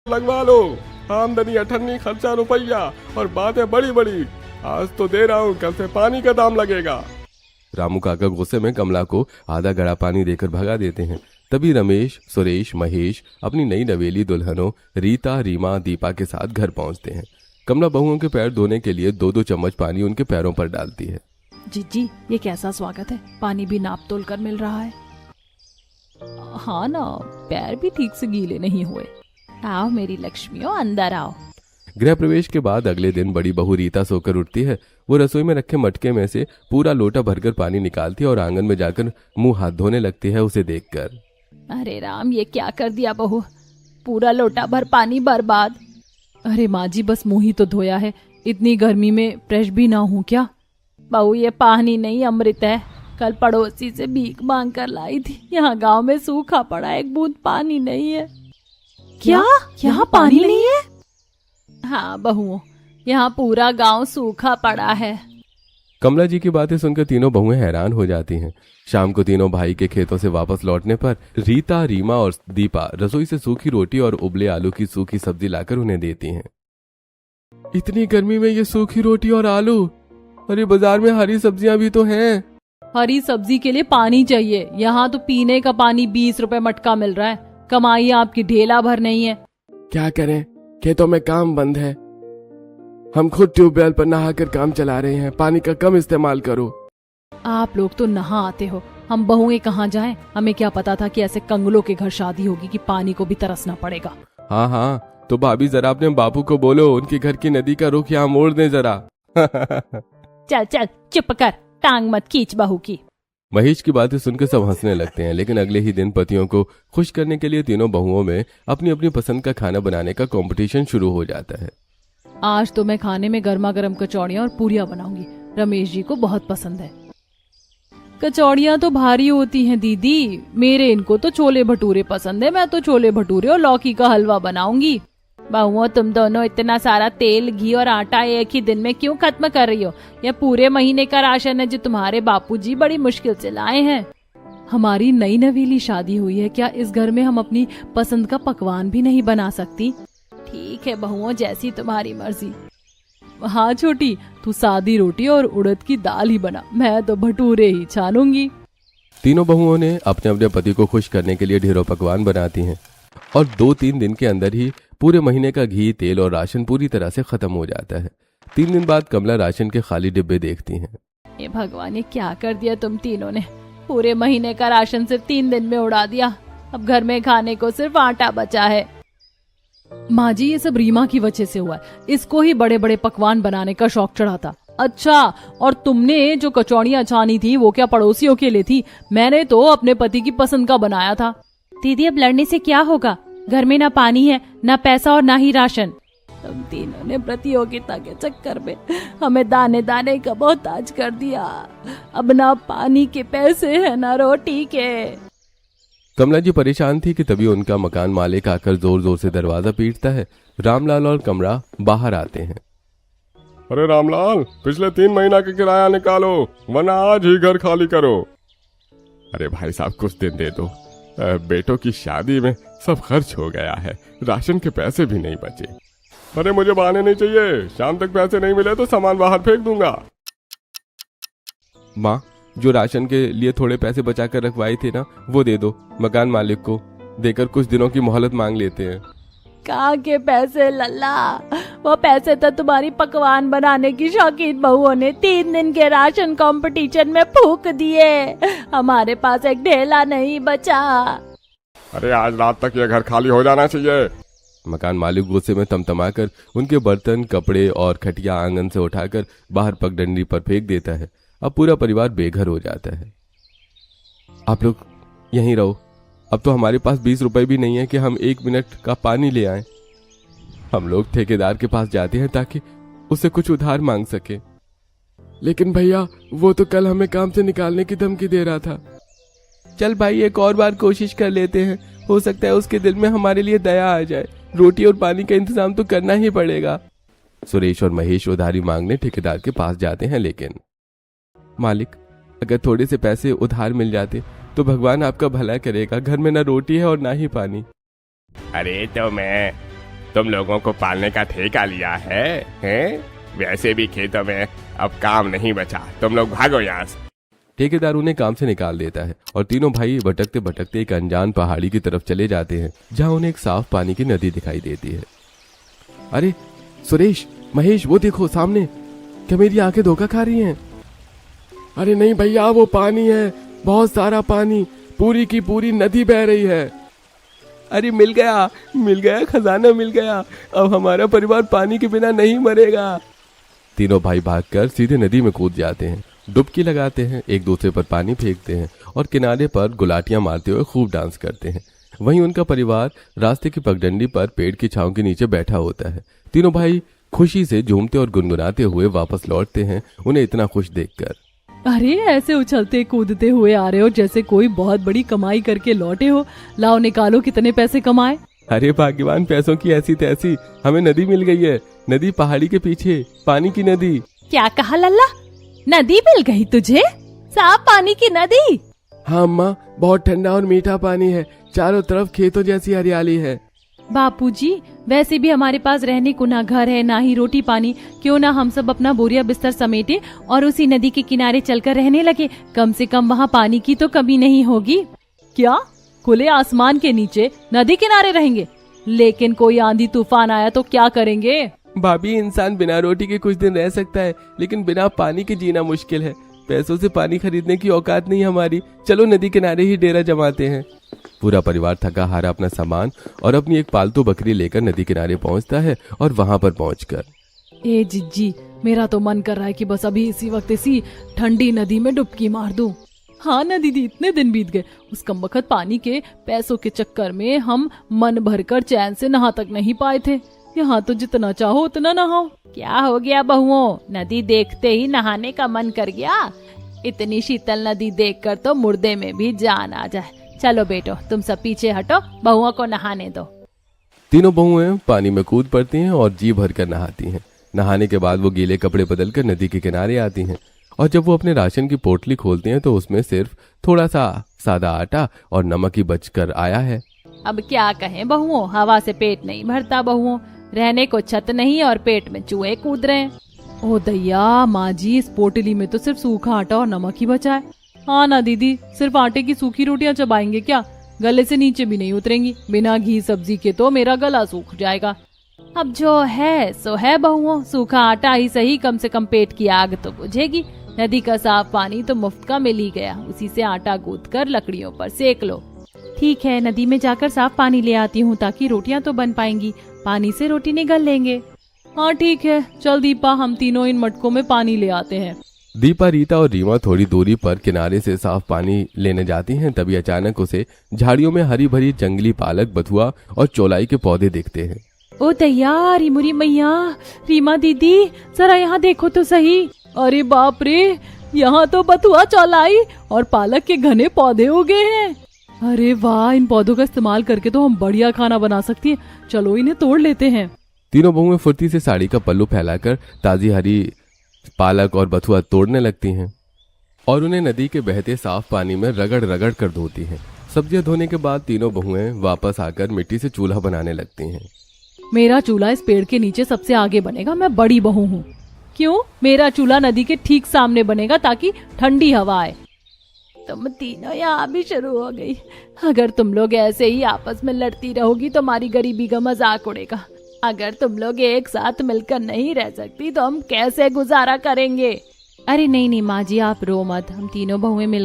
लगवा लो। आमदनी 98, खर्चा रुपया और बातें बड़ी बड़ी। आज तो दे रहा हूँ, कल से पानी का दाम लगेगा। रामू काका गुस्से में कमला को आधा घड़ा पानी देकर भगा देते हैं। तभी रमेश, सुरेश, महेश अपनी नई नवेली दुल्हनों रीता, रीमा, दीपा के साथ घर पहुंचते हैं। कमला बहुओं के पैर धोने के लिए 2-2 चम्मच पानी उनके पैरों पर डालती है। जीजी, ये कैसा स्वागत है, पानी भी नाप तोल कर मिल रहा है। हाँ ना, पैर भी ठीक से गीले नहीं हुए। आओ मेरी लक्ष्मियों, अंदर आओ। गृह प्रवेश के बाद अगले दिन बड़ी बहू रीता सोकर उठती है। वो रसोई में रखे मटके में से पूरा लोटा भरकर पानी निकालती है और आंगन में जाकर मुंह हाथ धोने लगती है उसे देखकर। अरे राम, ये क्या कर दिया बहू, पूरा लोटा भर पानी बर्बाद। अरे माँ जी, बस मुंह ही तो धोया है, इतनी गर्मी में फ्रेश भी ना हूँ क्या? बहू, ये पानी नहीं अमृत है। कल पड़ोसी से भीख मांग कर लाई थी। यहाँ गांव में सूखा पड़ा, एक बूंद पानी नहीं है। क्या यहाँ पानी नहीं है? हाँ बहुओं, यहाँ पूरा गांव सूखा पड़ा है। कमला जी की बातें सुनकर तीनों बहुएं हैरान हो जाती हैं। शाम को तीनों भाई के खेतों से वापस लौटने पर रीता, रीमा और दीपा रसोई से सूखी रोटी और उबले आलू की सूखी सब्जी लाकर उन्हें देती हैं। इतनी गर्मी में ये सूखी रोटी और आलू, अरे बाजार में हरी सब्जियां भी तो हैं। हरी सब्जी के लिए पानी चाहिए, यहाँ तो पीने का पानी 20 रुपए मटका मिल रहा है। कमाई आपकी ढेला भर नहीं है। क्या करें, खेतों में काम बंद है। हम खुद ट्यूबवेल पर नहाकर काम चला रहे हैं। पानी का कम इस्तेमाल करो। आप लोग तो नहा आते हो, हम बहुएं कहाँ जाएं? हमें क्या पता था कि ऐसे कंगलों के घर शादी होगी कि पानी को भी तरसना पड़ेगा। हाँ हाँ, तो भाभी जरा अपने बापू को बोलो उनके घर की नदी का रुख यहाँ मोड़ दें जरा। चल चल चुप कर, टांग मत खींच बहू की। महेश की बातें सुनकर सब हंसने लगते हैं। लेकिन अगले ही दिन पतियों को खुश करने के लिए तीनों बहुओं में अपनी अपनी पसंद का खाना बनाने का कंपटीशन शुरू हो जाता है। आज तो मैं खाने में गर्मा गर्म कचौड़ियाँ और पूरियाँ बनाऊंगी, रमेश जी को बहुत पसंद है। कचौड़ियाँ तो भारी होती हैं दीदी, मेरे इनको तो छोले भटूरे पसंद है। मैं तो छोले भटूरे और लौकी का हलवा बनाऊंगी। बहुओं, तुम दोनों इतना सारा तेल, घी और आटा एक ही दिन में क्यों खत्म कर रही हो? यह पूरे महीने का राशन है जो तुम्हारे बापूजी बड़ी मुश्किल से लाए हैं। हमारी नई नवेली शादी हुई है, क्या इस घर में हम अपनी पसंद का पकवान भी नहीं बना सकती? ठीक है बहुओं, जैसी तुम्हारी मर्जी। हाँ छोटी, तू सादी रोटी और उड़द की दाल ही बना, मैं तो भटूरे ही छानूंगी। तीनों बहुओं ने अपने अपने पति को खुश करने के लिए ढेरों पकवान बनाती हैं और 2-3 दिन के अंदर ही पूरे महीने का घी, तेल और राशन पूरी तरह से खत्म हो जाता है। 3 दिन बाद कमला राशन के खाली डिब्बे देखती हैं। ये भगवान, ये क्या कर दिया तुम तीनों ने? पूरे महीने का राशन सिर्फ 3 दिन में उड़ा दिया। अब घर में खाने को सिर्फ आटा बचा है। माँ जी, ये सब रीमा की वजह से हुआ है। इसको ही बड़े बड़े पकवान बनाने का शौक चढ़ा था। अच्छा, और तुमने जो कचौड़ियाँ छानी थी वो क्या पड़ोसियों के लिए थी? मैंने तो अपने पति की पसंद का बनाया था। दीदी, अब लड़ने से क्या होगा? घर में ना पानी है, ना पैसा और ना ही राशन। तुम तीनों ने प्रतियोगिता के चक्कर में हमें दाने दाने का मोहताज कर दिया। अब ना पानी के पैसे है ना रोटी के। कमला जी परेशान थी कि तभी उनका मकान मालिक आकर जोर जोर से दरवाजा पीटता है। रामलाल और कमरा बाहर आते हैं। अरे रामलाल, पिछले 3 महीना का किराया निकालो, वरना आज ही घर खाली करो। अरे भाई साहब, कुछ दिन दे दो। बेटों की शादी में सब खर्च हो गया है, राशन के पैसे भी नहीं बचे। अरे मुझे बहाने नहीं चाहिए, शाम तक पैसे नहीं मिले तो सामान बाहर फेंक दूंगा। माँ, जो राशन के लिए थोड़े पैसे बचा कर रखवाए थे ना, वो दे दो। मकान मालिक को देकर कुछ दिनों की मोहलत मांग लेते हैं। कहाँ के पैसे लल्ला? वो पैसे तो तुम्हारी पकवान बनाने की शौकीन बहुओं ने 3 दिन के राशन कंपटीशन में फूंक दिए। हमारे पास एक ढेला नहीं बचा। अरे आज रात तक ये घर खाली हो जाना चाहिए। मकान मालिक गुस्से में तमतमाकर उनके बर्तन, कपड़े और खटिया आंगन से उठाकर बाहर पगडंडी पर फेंक देता है। अब पूरा परिवार बेघर हो जाता है। आप लोग यहीं रहो, अब तो हमारे पास 20 रुपए भी नहीं है कि हम 1 मिनट का पानी ले आएं। हम लोग ठेकेदार के पास जाते हैं ताकि उससे कुछ उधार मांग सके। लेकिन भैया, वो तो कल हमें काम से निकालने की धमकी दे रहा था। चल भाई, एक और बार कोशिश कर लेते हैं, हो सकता है उसके दिल में हमारे लिए दया आ जाए। रोटी और पानी का इंतजाम तो करना ही पड़ेगा। सुरेश और महेश उधारी मांगने ठेकेदार के पास जाते हैं। लेकिन मालिक, अगर थोड़े से पैसे उधार मिल जाते तो भगवान आपका भला करेगा। घर में ना रोटी है और ना ही पानी। अरे तो मैं तुम लोगों को पालने का ठेका लिया है, हैं? वैसे भी खेतों में अब काम नहीं बचा, तुम लोग भागो यहाँ से। ठेकेदार उन्हें काम से निकाल देता है और तीनों भाई भटकते भटकते एक अनजान पहाड़ी की तरफ चले जाते हैं, जहां उन्हें एक साफ पानी की नदी दिखाई देती है। अरे सुरेश, महेश, वो देखो सामने, क्या मेरी आंखें धोखा खा रही हैं? अरे नहीं भैया, वो पानी है, बहुत सारा पानी, पूरी की पूरी नदी बह रही है। अरे मिल गया, खजाना मिल गया। अब हमारा परिवार पानी के बिना नहीं मरेगा। तीनों भाई भागकर सीधे नदी में कूद जाते हैं, डुबकी लगाते हैं, एक दूसरे पर पानी फेंकते हैं और किनारे पर गुलाटियां मारते हुए खूब डांस करते हैं। वहीं उनका परिवार रास्ते की पगडंडी पर पेड़ की छांव के नीचे बैठा होता है। तीनों भाई खुशी से झूमते और गुनगुनाते हुए वापस लौटते हैं, उन्हें इतना खुश देखकर। अरे ऐसे उछलते कूदते हुए आ रहे हो जैसे कोई बहुत बड़ी कमाई करके लौटे हो। लाओ निकालो कितने पैसे कमाए। अरे भाग्यवान, पैसों की ऐसी तैसी, हमें नदी मिल गई है। नदी पहाड़ी के पीछे, पानी की नदी। क्या कहा लल्ला? नदी मिल गई तुझे? साफ पानी की नदी? हाँ अम्मा, बहुत ठंडा और मीठा पानी है, चारों तरफ खेतों जैसी हरियाली है। बापूजी, वैसे भी हमारे पास रहने को ना घर है ना ही रोटी पानी, क्यों ना हम सब अपना बोरिया बिस्तर समेटे और उसी नदी के किनारे चलकर रहने लगे। कम से कम वहाँ पानी की तो कमी नहीं होगी। क्या खुले आसमान के नीचे नदी किनारे रहेंगे? लेकिन कोई आंधी तूफान आया तो क्या करेंगे? भाभी, इंसान बिना रोटी के कुछ दिन रह सकता है, लेकिन बिना पानी के जीना मुश्किल है। पैसों से पानी खरीदने की औकात नहीं हमारी। चलो नदी किनारे ही डेरा जमाते हैं। पूरा परिवार थका हारा अपना सामान और अपनी एक पालतू बकरी लेकर नदी किनारे पहुंचता है और वहां पर पहुंचकर, ए जिज्जी, मेरा तो मन कर रहा है कि बस अभी इसी वक्त इसी ठंडी नदी में डुबकी मार दूं। हाँ ना दीदी, इतने दिन बीत गए, उस कमबख्त पानी के पैसों के चक्कर में हम मन भरकर चैन से नहा तक नहीं पाए थे। यहाँ तो जितना चाहो उतना नहाओ। क्या हो गया बहुओं, नदी देखते ही नहाने का मन कर गया? इतनी शीतल नदी देखकर तो मुर्दे में भी जान आ जाए। चलो बेटो, तुम सब पीछे हटो, बहुओं को नहाने दो। तीनों बहुएं पानी में कूद पड़ती हैं और जी भर कर नहाती हैं। नहाने के बाद वो गीले कपड़े बदलकर नदी के किनारे आती हैं और जब वो अपने राशन की पोटली खोलती हैं तो उसमें सिर्फ थोड़ा सा सादा आटा और नमक ही बचकर आया है। अब क्या कहें बहुओं, हवा से पेट नहीं भरता बहुओं, रहने को छत नहीं और पेट में चूहे कूद रहे हैं। ओ दैया, माँ जी, इस पोटली में तो सिर्फ सूखा आटा और नमक ही बचा है। हाँ ना दीदी, सिर्फ आटे की सूखी रोटियां चबाएंगे क्या? गले से नीचे भी नहीं उतरेंगी। बिना घी सब्जी के तो मेरा गला सूख जाएगा। अब जो है सो है बहुओं, सूखा आटा ही सही, कम से कम पेट की आग तो बुझेगी। नदी का साफ पानी तो मुफ्त का मिल ही गया, उसी से आटा गूंथ कर लकड़ियों पर सेक लो। ठीक है, नदी में जाकर साफ पानी ले आती हूँ ताकि रोटियां तो बन पाएंगी, पानी से रोटी निगल लेंगे। हाँ ठीक है, चल दीपा, हम तीनों इन मटकों में पानी ले आते हैं। दीपा, रीता और रीमा थोड़ी दूरी पर किनारे से साफ पानी लेने जाती हैं। तभी अचानक उसे झाड़ियों में हरी भरी जंगली पालक, बथुआ और चौलाई के पौधे दिखते हैं। ओ दैया, रिमुरी मैया, रीमा दीदी, जरा यहाँ देखो तो सही। अरे बाप रे, यहाँ तो बथुआ, चौलाई और पालक के घने पौधे उगे हैं। अरे वाह, इन पौधों का इस्तेमाल करके तो हम बढ़िया खाना बना सकती हैं। चलो इन्हें तोड़ लेते हैं। तीनों बहुएं फुर्ती से साड़ी का पल्लू फैलाकर ताजी हरी पालक और बथुआ तोड़ने लगती हैं और उन्हें नदी के बहते साफ पानी में रगड़ रगड़ कर धोती हैं। सब्जियां धोने के बाद तीनों बहुएं वापस आकर मिट्टी से चूल्हा बनाने लगती हैं। मेरा चूल्हा इस पेड़ के नीचे सबसे आगे बनेगा, मैं बड़ी बहू हूँ। क्यों? मेरा चूल्हा नदी के ठीक सामने बनेगा ताकि ठंडी हवा आए। तुम तीनों यहाँ भी शुरू हो गई। अगर तुम लोग ऐसे ही आपस में लड़ती रहोगी तो हमारी गरीबी का मजाक उड़ेगा। अगर तुम लोग एक साथ मिलकर नहीं रह सकती तो हम कैसे गुजारा करेंगे? अरे नहीं नहीं माँ जी, आप रो मत, हम तीनों बहुएं मिल